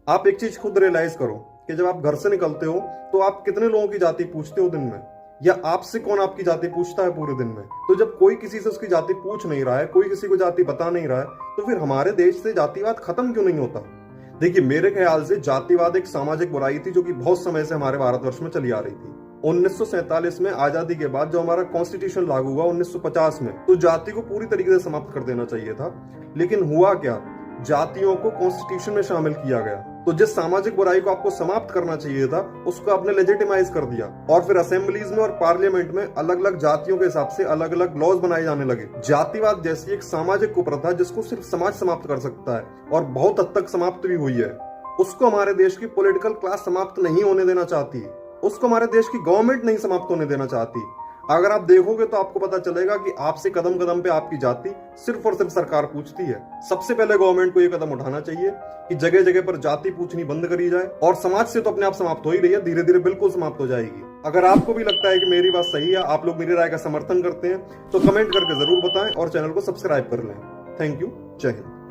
आप एक चीज खुद रियलाइज करो कि जब आप घर से निकलते हो तो आप कितने लोगों की जाति पूछते हो दिन में, या आपसे कौन आपकी जाति पूछता है पूरे दिन में। तो जब कोई किसी से उसकी जाति पूछ नहीं रहा है, कोई किसी को जाति बता नहीं रहा है, तो फिर हमारे देश से जातिवाद खत्म क्यों नहीं होता। देखिए, मेरे ख्याल से जातिवाद एक सामाजिक बुराई थी जो कि बहुत समय से हमारे भारतवर्ष में चली आ रही थी। 1947 में आजादी के बाद जो हमारा कॉन्स्टिट्यूशन लागू हुआ 1950 में, तो जाति को पूरी तरीके से समाप्त कर देना चाहिए था। लेकिन हुआ क्या, जातियों को कॉन्स्टिट्यूशन में शामिल किया गया। तो जिस सामाजिक बुराई को आपको समाप्त करना चाहिए था उसको आपने लेजिटिमाइज कर दिया, और फिर असेंबलीज में और पार्लियामेंट में अलग अलग जातियों के हिसाब से अलग अलग लॉज बनाए जाने लगे। जातिवाद जैसी एक सामाजिक कुप्रथा जिसको सिर्फ समाज समाप्त कर सकता है, और बहुत हद तक समाप्त भी हुई है, उसको हमारे देश की पॉलिटिकल क्लास समाप्त नहीं होने देना चाहती, उसको हमारे देश की गवर्नमेंट नहीं समाप्त होने देना चाहती। अगर आप देखोगे तो आपको पता चलेगा कि आपसे कदम कदम पे आपकी जाति सिर्फ और सिर्फ सरकार पूछती है। सबसे पहले गवर्नमेंट को यह कदम उठाना चाहिए कि जगह जगह पर जाति पूछनी बंद करी जाए, और समाज से तो अपने आप समाप्त हो ही रही है, धीरे धीरे बिल्कुल समाप्त हो जाएगी। अगर आपको भी लगता है कि मेरी बात सही है, आप लोग मेरी राय का समर्थन करते हैं, तो कमेंट करके जरूर बताएं और चैनल को सब्सक्राइब कर लें। Thank you. जय हिंद।